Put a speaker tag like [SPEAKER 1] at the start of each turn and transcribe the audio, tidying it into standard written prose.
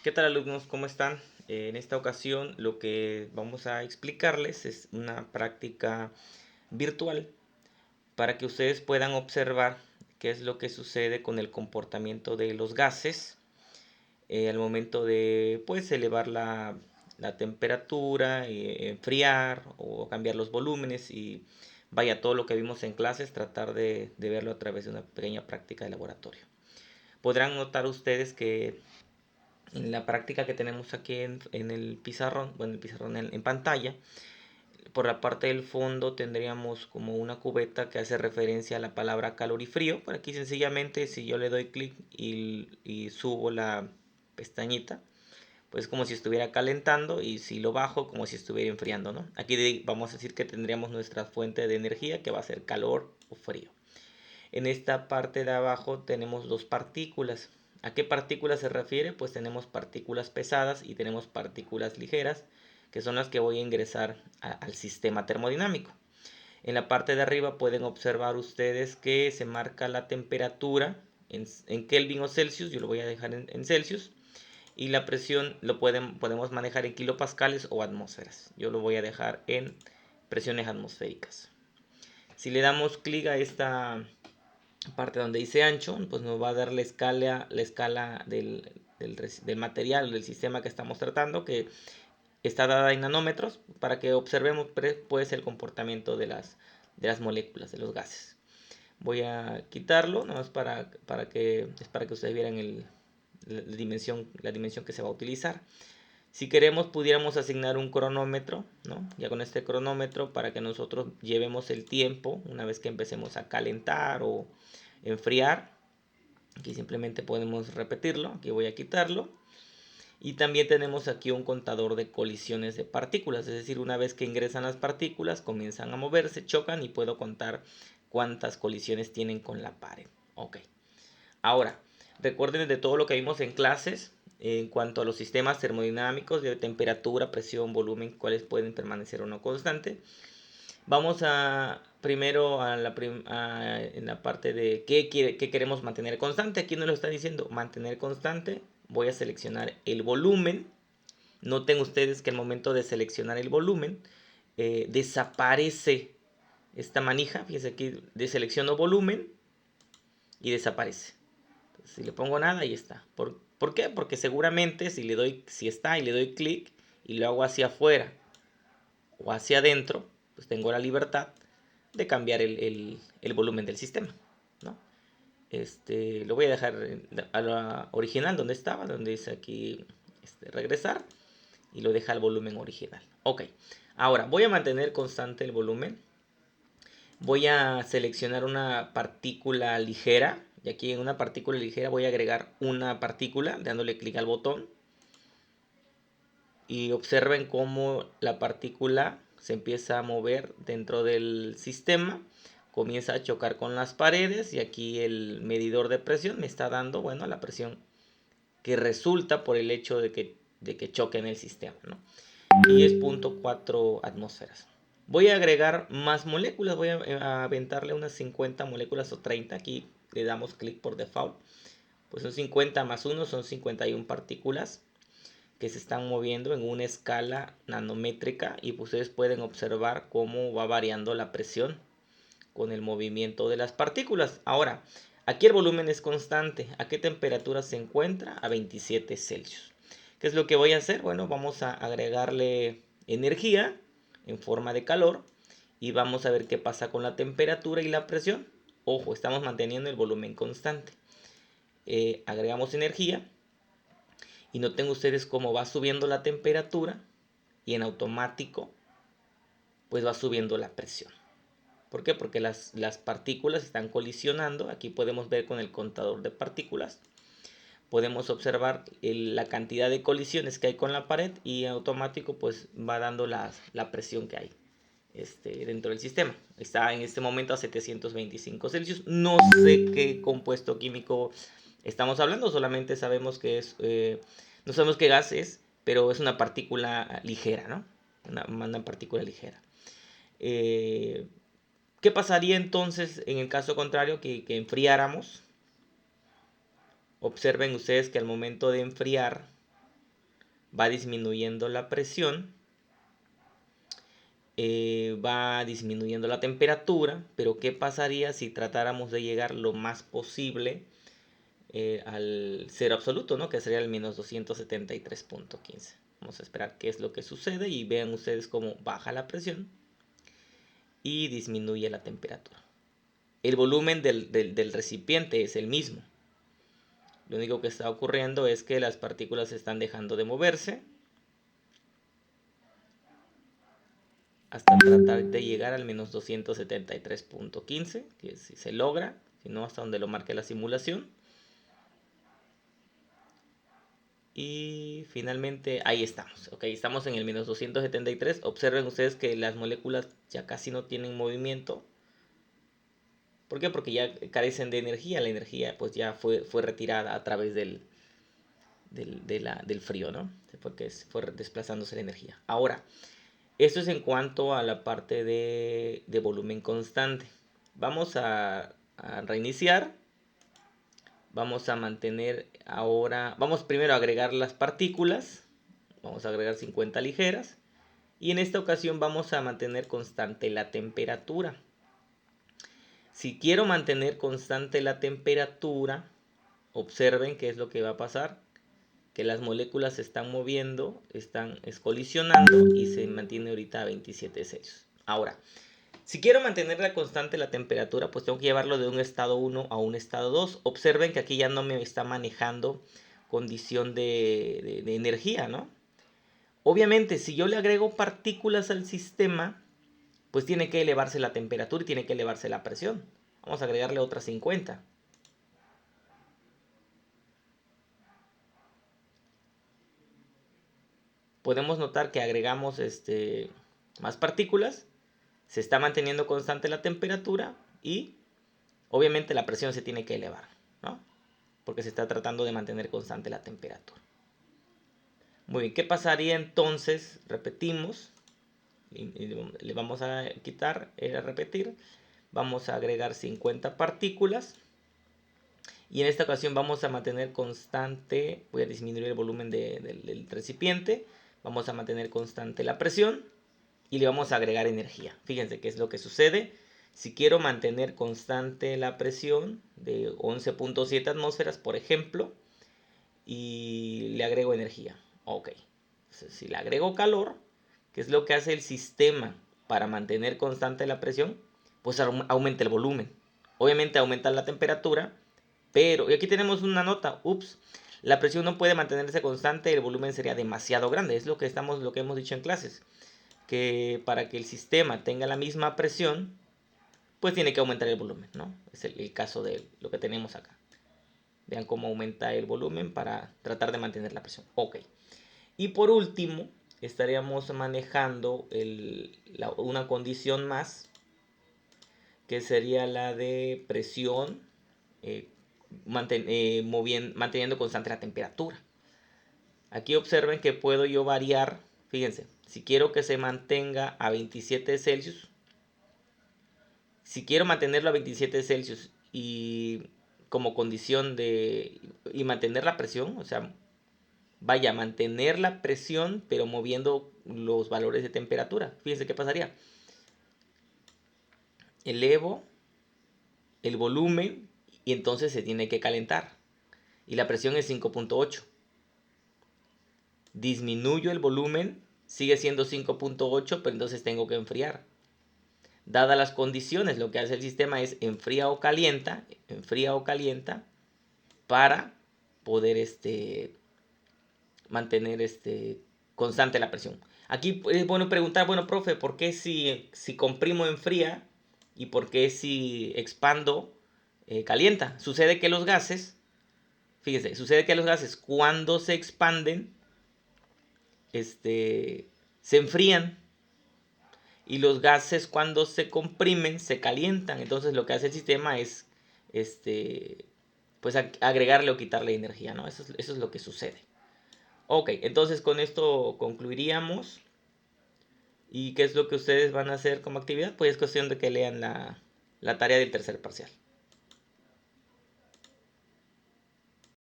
[SPEAKER 1] ¿Qué tal, alumnos? ¿Cómo están? En esta ocasión lo que vamos a explicarles es una práctica virtual para que ustedes puedan observar qué es lo que sucede con el comportamiento de los gases al momento de pues elevar la temperatura, enfriar o cambiar los volúmenes y vaya todo lo que vimos en clases, tratar de verlo a través de una pequeña práctica de laboratorio. Podrán notar ustedes que en la práctica que tenemos aquí en el pizarrón, bueno, el pizarrón en pantalla, por la parte del fondo tendríamos como una cubeta que hace referencia a la palabra calor y frío. Por aquí sencillamente si yo le doy clic y subo la pestañita, pues como si estuviera calentando, y si lo bajo como si estuviera enfriando, ¿no? Aquí vamos a decir que tendríamos nuestra fuente de energía que va a ser calor o frío. En esta parte de abajo tenemos dos partículas. ¿A qué partículas se refiere? Pues tenemos partículas pesadas y tenemos partículas ligeras, que son las que voy a ingresar al sistema termodinámico. En la parte de arriba pueden observar ustedes que se marca la temperatura en Kelvin o Celsius. Yo lo voy a dejar en Celsius. Y la presión podemos manejar en kilopascales o atmósferas. Yo lo voy a dejar en presiones atmosféricas. Si le damos clic a esta parte donde dice ancho, pues nos va a dar la escala del material, del sistema que estamos tratando, que está dada en nanómetros, para que observemos pues el comportamiento de las moléculas, de los gases. Voy a quitarlo, nada más para que ustedes vieran la dimensión que se va a utilizar. Si queremos, pudiéramos asignar un cronómetro, ¿no? Ya con este cronómetro, para que nosotros llevemos el tiempo una vez que empecemos a calentar o enfriar. Aquí simplemente podemos repetirlo. Aquí voy a quitarlo. Y también tenemos aquí un contador de colisiones de partículas. Es decir, una vez que ingresan las partículas, comienzan a moverse, chocan y puedo contar cuántas colisiones tienen con la pared. Ok. Ahora, recuerden de todo lo que vimos en clases en cuanto a los sistemas termodinámicos de temperatura, presión, volumen, cuáles pueden permanecer o no constante. Vamos a primero en la parte de qué queremos mantener constante. Aquí nos lo está diciendo, mantener constante. Voy a seleccionar el volumen. Noten ustedes que al momento de seleccionar el volumen desaparece esta manija. Fíjense aquí, deselecciono volumen y desaparece. Si le pongo nada, ahí está. ¿Por qué? Porque seguramente si está y le doy clic y lo hago hacia afuera o hacia adentro, pues tengo la libertad de cambiar el volumen del sistema, ¿no? Lo voy a dejar a la original donde estaba, donde dice aquí regresar, y lo deja al volumen original. Ok, ahora voy a mantener constante el volumen. Voy a seleccionar una partícula ligera. Y aquí en una partícula ligera voy a agregar una partícula dándole clic al botón. Y observen cómo la partícula se empieza a mover dentro del sistema. Comienza a chocar con las paredes. Y aquí el medidor de presión me está dando, bueno, la presión que resulta por el hecho de que choque en el sistema, ¿no? 10.4 atmósferas. Voy a agregar más moléculas, voy a aventarle unas 50 moléculas o 30. Aquí le damos clic por default. Pues son 50 más 1, son 51 partículas que se están moviendo en una escala nanométrica, y pues ustedes pueden observar cómo va variando la presión con el movimiento de las partículas. Ahora, aquí el volumen es constante. ¿A qué temperatura se encuentra? A 27 Celsius. ¿Qué es lo que voy a hacer? Bueno, vamos a agregarle energía en forma de calor y vamos a ver qué pasa con la temperatura y la presión. Ojo, estamos manteniendo el volumen constante. Agregamos energía y noten ustedes cómo va subiendo la temperatura y en automático pues va subiendo la presión. ¿Por qué? Porque las partículas están colisionando. Aquí podemos ver con el contador de partículas. Podemos observar la cantidad de colisiones que hay con la pared, y en automático pues va dando la presión que hay dentro del sistema. Está en este momento a 725 Celsius. No sé qué compuesto químico estamos hablando, solamente sabemos que no sabemos qué gas es, pero es una partícula ligera, ¿no? Una partícula ligera. ¿Qué pasaría entonces en el caso contrario que enfriáramos? Observen ustedes que al momento de enfriar va disminuyendo la presión, va disminuyendo la temperatura, pero ¿qué pasaría si tratáramos de llegar lo más posible al cero absoluto, ¿no? Que sería el menos 273.15? Vamos a esperar qué es lo que sucede y vean ustedes cómo baja la presión y disminuye la temperatura. El volumen del recipiente es el mismo. Lo único que está ocurriendo es que las partículas están dejando de moverse hasta tratar de llegar al menos 273.15, que si se logra, si no hasta donde lo marque la simulación. Y finalmente ahí estamos. Ok, estamos en el menos 273. Observen ustedes que las moléculas ya casi no tienen movimiento. ¿Por qué? Porque ya carecen de energía. La energía pues ya fue retirada a través del frío, ¿no? Porque fue desplazándose la energía. Ahora, esto es en cuanto a la parte de volumen constante. Vamos a reiniciar. Vamos a mantener ahora, vamos primero a agregar las partículas. Vamos a agregar 50 ligeras. Y en esta ocasión vamos a mantener constante la temperatura. Si quiero mantener constante la temperatura, observen qué es lo que va a pasar. Que las moléculas se están moviendo, están colisionando y se mantiene ahorita a 27 Celsius. Ahora, si quiero mantener la constante la temperatura, pues tengo que llevarlo de un estado 1 a un estado 2. Observen que aquí ya no me está manejando condición de energía, ¿no? Obviamente, si yo le agrego partículas al sistema, pues tiene que elevarse la temperatura y tiene que elevarse la presión. Vamos a agregarle otras 50. Podemos notar que agregamos más partículas, se está manteniendo constante la temperatura y obviamente la presión se tiene que elevar, ¿no? Porque se está tratando de mantener constante la temperatura. Muy bien, ¿qué pasaría entonces? Repetimos, le vamos a quitar el repetir, vamos a agregar 50 partículas y en esta ocasión vamos a mantener constante, voy a disminuir el volumen del recipiente, vamos a mantener constante la presión y le vamos a agregar energía. Fíjense qué es lo que sucede. Si quiero mantener constante la presión de 11.7 atmósferas, por ejemplo, y le agrego energía. Ok. Entonces, si le agrego calor, ¿qué es lo que hace el sistema para mantener constante la presión? Pues aumenta el volumen. Obviamente aumenta la temperatura, pero, y aquí tenemos una nota, ups, la presión no puede mantenerse constante, el volumen sería demasiado grande. Es lo que hemos dicho en clases, que para que el sistema tenga la misma presión, pues tiene que aumentar el volumen, ¿no? Es el caso de lo que tenemos acá. Vean cómo aumenta el volumen para tratar de mantener la presión. Ok. Y por último, estaríamos manejando una condición más, que sería la de presión, manteniendo constante la temperatura. Aquí observen que puedo yo variar, fíjense, si quiero que se mantenga a 27 Celsius, si quiero mantenerlo a 27 Celsius y como condición y mantener la presión, o sea, vaya, mantener la presión pero moviendo los valores de temperatura. Fíjense qué pasaría. Elevo el volumen y entonces se tiene que calentar. Y la presión es 5.8. Disminuyo el volumen, sigue siendo 5.8, pero entonces tengo que enfriar. Dadas las condiciones, lo que hace el sistema es enfría o calienta para poder mantener constante la presión. Aquí es bueno preguntar, bueno, profe, ¿por qué si comprimo enfría y por qué si expando calienta? Sucede que los gases, fíjese, sucede que los gases cuando se expanden, se enfrían y los gases cuando se comprimen se calientan. Entonces lo que hace el sistema es pues agregarle o quitarle energía, ¿no? Eso es lo que sucede. Ok, entonces con esto concluiríamos. ¿Y qué es lo que ustedes van a hacer como actividad? Pues es cuestión de que lean la tarea del tercer parcial.